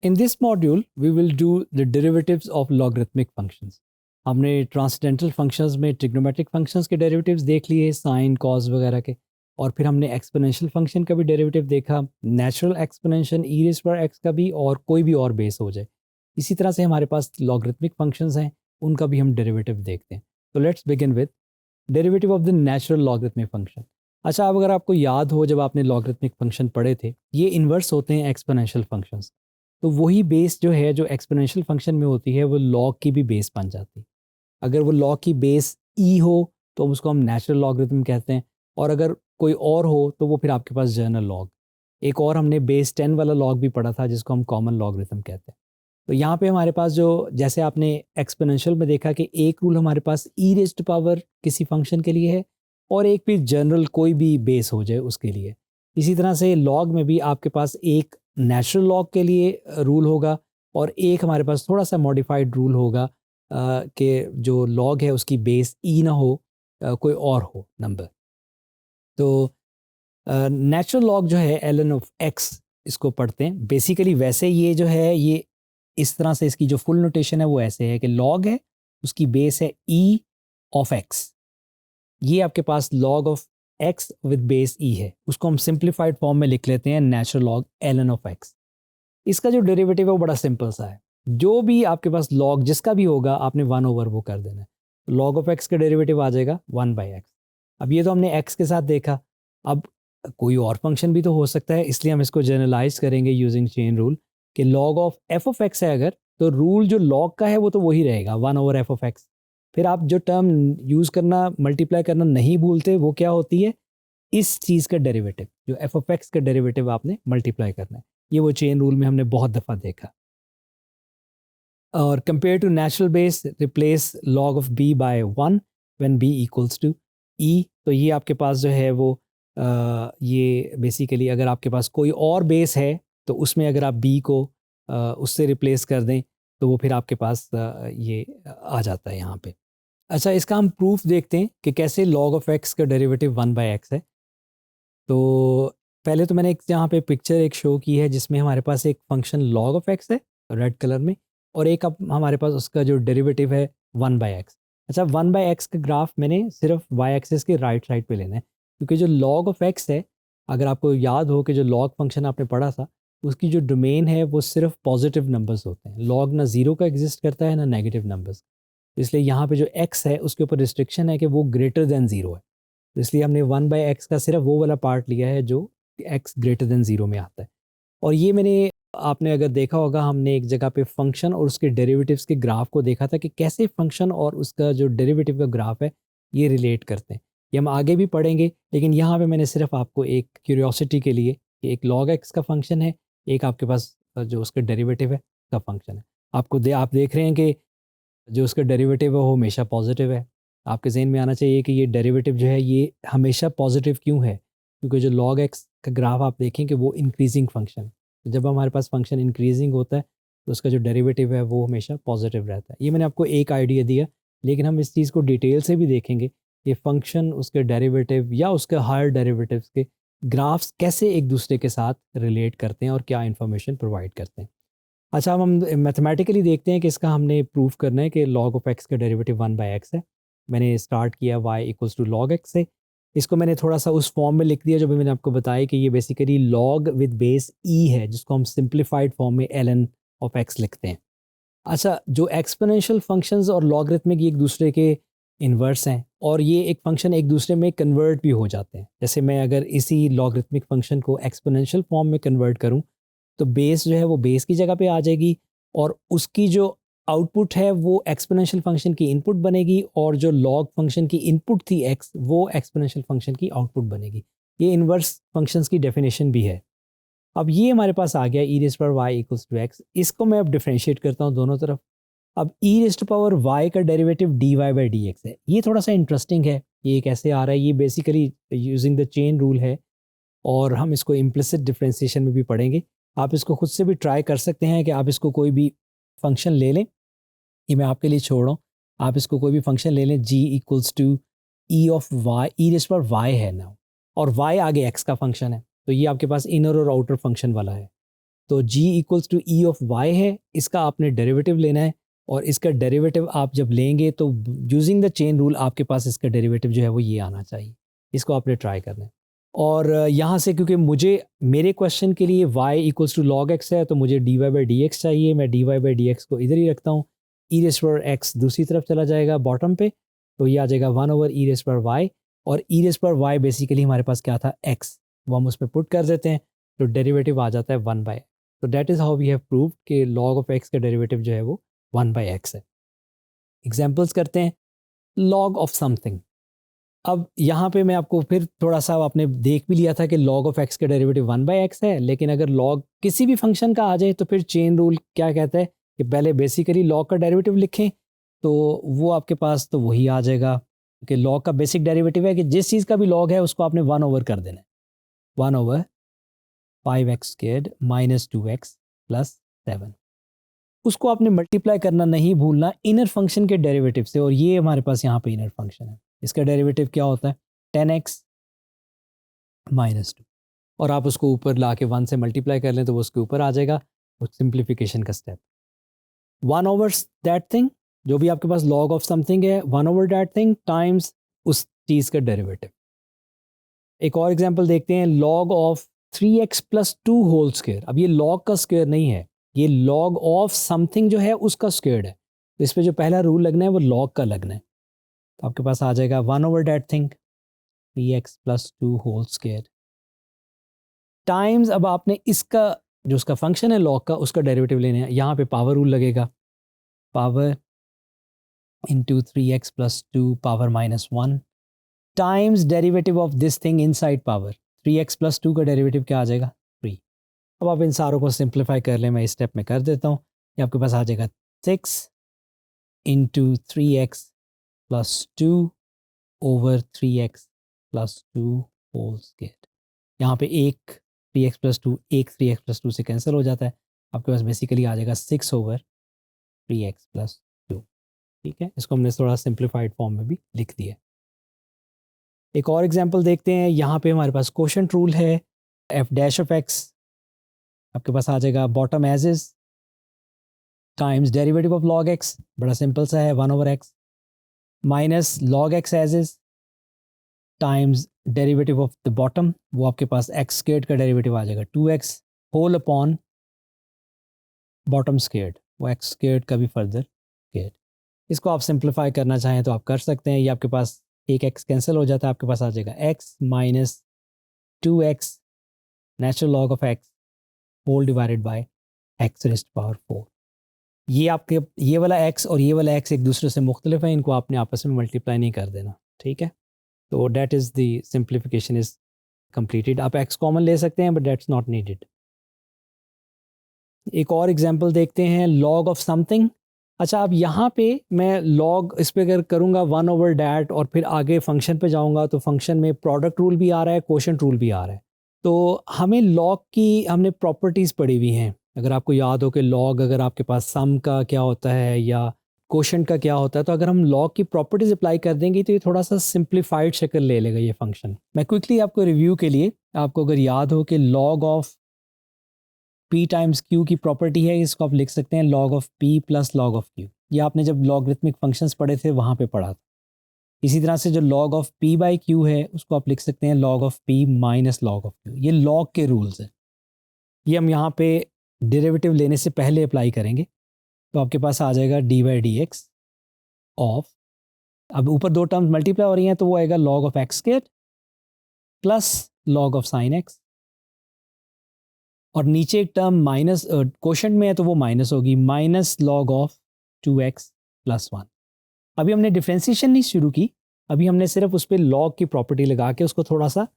In this module, we will do the derivatives of logarithmic functions. हमने transcendental functions में trigonometric functions के derivatives देख लिए, sine cos वगैरह के, और फिर हमने एक्सपोनेंशियल फंक्शन का भी डेरिवेटिव देखा, नेचुरल एक्सपोनेंशन ई रेज़ पर एक्स का भी, और कोई भी और बेस हो जाए। इसी तरह से हमारे पास लॉगरिथमिक फंक्शंस हैं, उनका भी हम डेरिवेटिव देखते हैं। तो let's begin with derivative of the natural logarithmic function. अच्छा, अब अगर आपको याद हो जब आपने लॉगरिथमिक फंक्शन पढ़े थे, ये इन्वर्स होते हैं एक्सपोनेंशियल फंक्शंस। तो वही बेस जो है जो एक्सपोनेंशियल फंक्शन में होती है वो लॉग की भी बेस बन जाती है। अगर वो लॉग की बेस ई हो तो उसको हम नेचुरल लॉगरिथम कहते हैं, और अगर कोई और हो तो वो फिर आपके पास जनरल लॉग। एक और हमने बेस 10 वाला लॉग भी पढ़ा था जिसको हम कॉमन लॉगरिथम कहते हैं। तो यहाँ पे हमारे पास जो, जैसे आपने एक्सपोनेंशियल में देखा कि एक रूल हमारे पास ई रेज़्ड पावर किसी फंक्शन के लिए है, और एक भी जनरल कोई भी बेस हो जाए उसके लिए। इसी तरह से लॉग में भी आपके पास एक नेचुरल लॉग के लिए रूल होगा, और एक हमारे पास थोड़ा सा मॉडिफाइड रूल होगा कि जो लॉग है उसकी बेस ई ना हो, कोई और हो नंबर। तो नेचुरल लॉग जो है एल एन ऑफ एक्स, इसको पढ़ते हैं बेसिकली। वैसे ये जो है ये इस तरह से, इसकी जो फुल नोटेशन है वो ऐसे है कि लॉग है, उसकी बेस है ई ऑफ एक्स। ये आपके पास log of x with base e है, उसको हम सिंप्लीफाइड फॉर्म में लिख लेते हैं natural log l n of x. इसका जो डेरिवेटिव है वो बड़ा सिंपल सा है। जो भी आपके पास लॉग जिसका भी होगा आपने 1/, वो कर देना है। लॉग ऑफ एक्स का डेरिवेटिव आ जाएगा 1/x। अब ये तो हमने एक्स के साथ देखा, अब कोई और फंक्शन भी तो हो सकता है, इसलिए हम इसको जनरलाइज करेंगे यूजिंग चेन रूल कि log of F of x है अगर, तो रूल जो लॉग का है वो तो वही रहेगा 1/f ऑफ एक्स। फिर आप जो टर्म यूज़ करना, मल्टीप्लाई करना नहीं भूलते, वो क्या होती है, इस चीज़ का डेरिवेटिव, जो एफ ऑफ एक्स का डेरिवेटिव आपने मल्टीप्लाई करना है। ये वो चेन रूल में हमने बहुत दफ़ा देखा। और compare to natural base, replace log of b by 1 when b equals to e. तो ये आपके पास जो है वो ये बेसिकली अगर आपके पास कोई और बेस है तो उसमें अगर आप बी को उससे रिप्लेस कर दें तो वो फिर आपके पास ये आ जाता है यहाँ पे। अच्छा, इसका हम प्रूफ देखते हैं कि कैसे लॉग ऑफ एक्स का डेरिवेटिव 1/x है। तो पहले तो मैंने एक यहाँ पे पिक्चर एक शो की है जिसमें हमारे पास एक फंक्शन लॉग ऑफ एक्स है रेड कलर में, और एक अब हमारे पास उसका जो डेरिवेटिव है 1/x। अच्छा, 1/x का ग्राफ मैंने सिर्फ वाई एक्सिस के राइट साइड पे लेना है, क्योंकि जो लॉग ऑफ एक्स है, अगर आपको याद हो कि जो लॉग फंक्शन आपने पढ़ा था उसकी जो डोमेन है वो सिर्फ पॉजिटिव नंबर्स होते हैं। लॉग ना ज़ीरो का एग्जिस्ट करता है ना नेगेटिव नंबर्स। इसलिए यहाँ पे जो एक्स है उसके ऊपर रिस्ट्रिक्शन है कि वो ग्रेटर देन ज़ीरो है। तो इसलिए हमने 1/x का सिर्फ वो वाला पार्ट लिया है जो x ग्रेटर देन ज़ीरो में आता है। और ये मैंने, आपने अगर देखा होगा, हमने एक जगह पे फंक्शन और उसके डेरिवेटिव्स के ग्राफ को देखा था कि कैसे फंक्शन और उसका जो डेरिवेटिव का ग्राफ है ये रिलेट करते हैं। ये हम आगे भी पढ़ेंगे, लेकिन यहाँ पे मैंने सिर्फ आपको एक क्यूरियोसिटी के लिए कि एक log x का फंक्शन है, एक आपके पास जो उसका डेरिवेटिव है का फंक्शन है। आप देख रहे हैं कि जो उसका डेरिवेटिव है वो हमेशा पॉजिटिव है। आपके ज़हन में आना चाहिए कि ये डेरिवेटिव जो है ये हमेशा पॉजिटिव क्यों है, क्योंकि जो log x का ग्राफ आप देखें कि वो इंक्रीजिंग फंक्शन है। तो जब हमारे पास फंक्शन इंक्रीजिंग होता है तो उसका जो डेरिवेटिव है वो हमेशा पॉजिटिव रहता है। ये मैंने आपको एक आइडिया दिया, लेकिन हम इस चीज़ को डिटेल से भी देखेंगे कि फंक्शन, उसके डेरिवेटिव या उसके हायर डेरिवेटिव्स के ग्राफ्स कैसे एक दूसरे के साथ रिलेट करते हैं और क्या इन्फॉर्मेशन प्रोवाइड करते हैं। अच्छा, अब हम मैथमेटिकली देखते हैं कि इसका हमने प्रूफ करना है कि log ऑफ x का डेरिवेटिव 1/x है। मैंने स्टार्ट किया y equals to log x से। इसको मैंने थोड़ा सा उस फॉर्म में लिख दिया जो भी मैंने आपको बताया कि ये basically log with base e है, जिसको हम सिंप्लीफाइड फॉर्म में ln ऑफ x लिखते हैं। अच्छा, जो एक्सपोनेंशियल फंक्शंस और लॉगरिथमिक एक दूसरे के इन्वर्स हैं, और ये एक फंक्शन एक दूसरे में कन्वर्ट भी हो जाते हैं। जैसे मैं अगर इसी लॉगरिथमिक फंक्शन को एक्सपोनेंशियल फॉर्म में कन्वर्ट करूं तो बेस जो है वो बेस की जगह पे आ जाएगी, और उसकी जो आउटपुट है वो एक्सपोनेंशियल फंक्शन की इनपुट बनेगी, और जो लॉग फंक्शन की इनपुट थी एक्स, वो एक्सपोनेंशियल फंक्शन की आउटपुट बनेगी। ये इन्वर्स फंक्शंस की डेफिनेशन भी है। अब ये हमारे पास आ गया e raise power y equals to x. इसको मैं अब डिफ्रेंशिएट करता हूँ दोनों तरफ। अब e raise to power y का derivative d y by d x है। ये थोड़ा सा इंटरेस्टिंग है, ये कैसे आ रहा है, ये basically using the chain rule है, और हम इसको इम्प्लिसिट डिफरेंशिएशन में भी पढ़ेंगे। आप इसको खुद से भी ट्राई कर सकते हैं कि आप इसको कोई भी फंक्शन ले लें, ये मैं आपके लिए छोड़ रहा हूँ। आप इसको कोई भी फंक्शन ले लें, g equals to e of y, e raise पर वाई है ना, और वाई आगे एक्स का फंक्शन है, तो ये आपके पास इनर और आउटर फंक्शन वाला है। तो g equals to e of y है, इसका आपने डेरिवेटिव लेना है और इसका डेरिवेटिव आप जब लेंगे तो यूजिंग द चेन रूल आपके पास इसका डेरिवेटिव जो है वो ये आना चाहिए। इसको आपने ट्राई करना है। और यहाँ से क्योंकि मुझे मेरे क्वेश्चन के लिए y equals to log x है तो मुझे dy बाई डी एक्स चाहिए। मैं dy बाई डी एक्स को इधर ही रखता हूँ, ई रेस पर x दूसरी तरफ चला जाएगा बॉटम पे, तो ये आ जाएगा 1 ओवर ई रेस पर y, और ई रेस पर y बेसिकली हमारे पास क्या था x, वो हम उसमें पुट कर देते हैं तो डेरिवेटिव आ जाता है 1 बाई। तो that is how we have proved कि लॉग ऑफ x का डेरिवेटिव जो है वो 1 बाई x है। एग्जाम्पल्स करते हैं। लॉग ऑफ समथिंग, अब यहाँ पे मैं आपको फिर थोड़ा सा, आपने देख भी लिया था कि लॉग ऑफ एक्स का डेरिवेटिव 1 बाई एक्स है, लेकिन अगर लॉग किसी भी फंक्शन का आ जाए तो फिर चेन रूल क्या कहता है कि पहले बेसिकली लॉग का डेरिवेटिव लिखें, तो वो आपके पास तो वही आ जाएगा कि लॉग का बेसिक डेरिवेटिव है कि जिस चीज़ का भी लॉग है उसको आपने 1 ओवर कर देना है, 1 over 5x squared minus 2x plus 7, उसको आपने मल्टीप्लाई करना नहीं भूलना इनर फंक्शन के डेरिवेटिव से, और ये हमारे पास यहाँ पे इनर फंक्शन है, इसका डेरिवेटिव क्या होता है 10x माइनस 2, और आप उसको ऊपर ला के 1 से मल्टीप्लाई कर लें तो वो उसके ऊपर आ जाएगा, वो सिंप्लीफिकेशन का स्टेप। 1 ओवर दैट थिंग, जो भी आपके पास लॉग ऑफ समथिंग है 1 ओवर दैट थिंग टाइम्स उस चीज़ का डेरिवेटिव। एक और एग्जांपल देखते हैं, log of 3x plus 2 whole square. अब ये लॉग का स्क्वायर नहीं है, ये लॉग ऑफ समथिंग जो है उसका स्क्वायर है, तो इस पर जो पहला रूल लगना है वो लॉग का लगना है, तो आपके पास आ जाएगा 1 over that thing 3x plus 2 whole square times, अब आपने इसका जो उसका फंक्शन है लॉग का उसका डेरिवेटिव लेना है, यहाँ पे पावर रूल लगेगा, power into 3x plus 2 power minus 1 times derivative of this thing inside power, 3x plus 2 का डेरिवेटिव क्या आ जाएगा 3। अब आप इन सारों को सिंप्लीफाई कर लें, मैं इस स्टेप में कर देता हूँ, ये आपके पास आ जाएगा 6 into 3x plus 2 over 3x plus 2 whole square. यहाँ पे एक 3x प्लस 2 एक 3x प्लस 2 से कैंसिल हो जाता है, आपके पास बेसिकली आ जाएगा 6 ओवर 3x प्लस 2। ठीक है, इसको हमने थोड़ा सिंप्लीफाइड फॉर्म में भी लिख दिया। एक और एग्जांपल देखते हैं, यहाँ पे हमारे पास क्वोशंट रूल है, f डैश ऑफ x आपके पास आ जाएगा bottom as is times derivative of log x, बड़ा सिंपल सा है 1 ओवर x minus log x as is times derivative of the bottom, वो आपके पास x स्क्वायर्ड का डेरिवेटिव आ जाएगा 2x whole upon bottom squared, वो x स्क्वायर्ड का भी फर्दर स्क्वायर्ड। इसको आप सिंप्लीफाई करना चाहें तो आप कर सकते हैं, ये आपके पास एक x कैंसिल हो जाता है, आपके पास आ जाएगा x minus 2x natural log of x whole divided by x raised power 4। ये आपके ये वाला x और ये वाला x एक दूसरे से मुख्तलिफ है, इनको आपने आपस में मल्टीप्लाई नहीं कर देना। ठीक है, तो that is the simplification is completed. आप x कॉमन ले सकते हैं बट दैट्स नॉट नीडेड। एक और एग्जांपल देखते हैं, लॉग ऑफ समथिंग। अच्छा, अब यहाँ पे मैं लॉग इस पे अगर करूँगा 1 ओवर डैट और फिर आगे फंक्शन पे जाऊँगा तो फंक्शन में प्रोडक्ट रूल भी आ रहा है, क्वोशंट रूल भी आ रहा है, तो हमें लॉग की हमने प्रॉपर्टीज़ पढ़ी हुई हैं। अगर आपको याद हो कि लॉग अगर आपके पास सम का क्या होता है या क्वोशंट का क्या होता है, तो अगर हम लॉग की प्रॉपर्टीज अप्लाई कर देंगे तो ये थोड़ा सा सिंप्लीफाइड शक्ल ले लेगा ये फंक्शन। मैं क्विकली आपको रिव्यू के लिए, आपको अगर याद हो कि log of p times q की प्रॉपर्टी है, इसको आप लिख सकते हैं log of p plus log of q। ये आपने जब लॉगरिथमिक फंक्शंस पढ़े थे वहाँ पे पढ़ा था। इसी तरह से जो log of p by q है उसको आप लिख सकते हैं log of p minus log of q। ये लॉग के रूल्स हैं, ये हम यहाँ पे डेरिवेटिव लेने से पहले अप्लाई करेंगे, तो आपके पास आ जाएगा D by d x of, अब ऊपर दो टर्म्स मल्टीप्लाई हो रही हैं तो वो आएगा log of x square plus log of sine x, और नीचे एक टर्म माइनस क्वोशंट में है तो वो माइनस होगी, minus log of 2x plus 1। अभी हमने डिफ्रेंसिएशन नहीं शुरू की, अभी हमने सिर्फ उस पर लॉग की प्रॉपर्टी लगा के उसको थोड़ा सा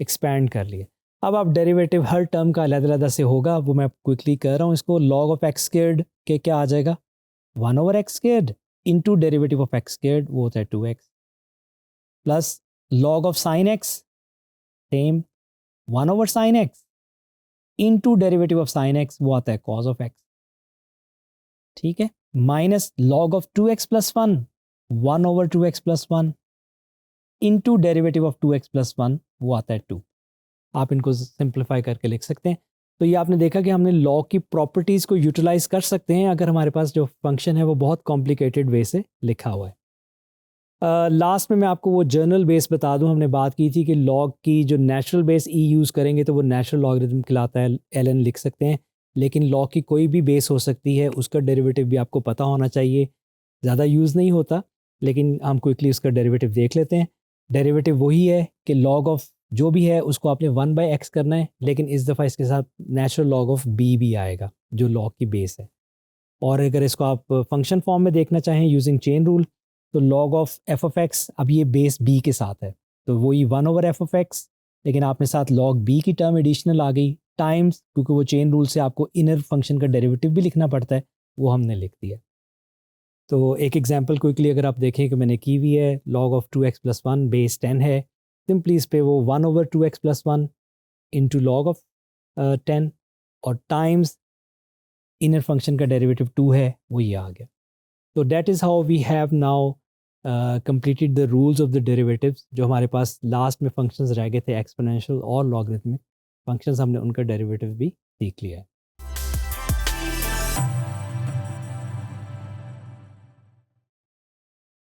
एक्सपैंड कर लिया। अब आप डेरिवेटिव हर टर्म का अलग-अलग से होगा, वो मैं क्विकली कर रहा हूँ इसको। लॉग ऑफ एक्स स्क्वायर्ड के क्या आ जाएगा 1 over x squared into derivative of x squared, वो होता है 2x plus log of sine x same 1 over sine x into derivative of sine x, वो आता है कॉज ऑफ एक्स। ठीक है, minus log of 2x plus 1 1 over 2x plus 1 into derivative of 2x plus 1, वो आता है 2। आप इनको सिंप्लीफाई करके लिख सकते हैं। तो ये आपने देखा कि हमने लॉग की प्रॉपर्टीज़ को यूटिलाइज कर सकते हैं अगर हमारे पास जो फंक्शन है वो बहुत कॉम्प्लिकेटेड वे से लिखा हुआ है। लास्ट में मैं आपको वो जर्नल बेस बता दूं, हमने बात की थी कि लॉग की जो नेचुरल बेस ई यूज़ करेंगे तो वो नेचुरल लॉगरिथम कहलाता है, एल लिख सकते हैं। लेकिन लॉग की कोई भी बेस हो सकती है, उसका डेरिवेटिव भी आपको पता होना चाहिए। ज़्यादा यूज़ नहीं होता, लेकिन हम क्विकली उसका डेरिवेटिव देख लेते हैं। डेरिवेटिव वही है कि लॉग ऑफ जो भी है उसको आपने 1/x करना है, लेकिन इस दफ़ा इसके साथ नेचुरल लॉग ऑफ बी भी आएगा जो लॉग की बेस है। और अगर इसको आप फंक्शन फॉर्म में देखना चाहें यूजिंग चेन रूल, तो log of F of x अब ये बेस बी के साथ है, तो वही 1/f(x), लेकिन आपने साथ लॉग बी की टर्म एडिशनल आ गई टाइम्स, क्योंकि वो चेन रूल से आपको इनर फंक्शन का डेरिवेटिव भी लिखना पड़ता है, वो हमने लिख दिया। तो एक एग्जांपल क्विकली अगर आप देखें कि मैंने की हुई है, लॉग ऑफ 2x+1 बेस 10 है, सिंपली इस पे वो 1/2x+1 इंटू लॉग ऑफ 10 और टाइम्स इनर फंक्शन का डेरिवेटिव 2 है, वो ये आ गया। तो that is how we have now completed the rules of the derivatives। जो हमारे पास लास्ट में फंक्शंस रह गए थे एक्सपोनेंशियल और लॉगरिथमिक फंक्शंस, हमने उनका डेरिवेटिव भी सीख लिया है।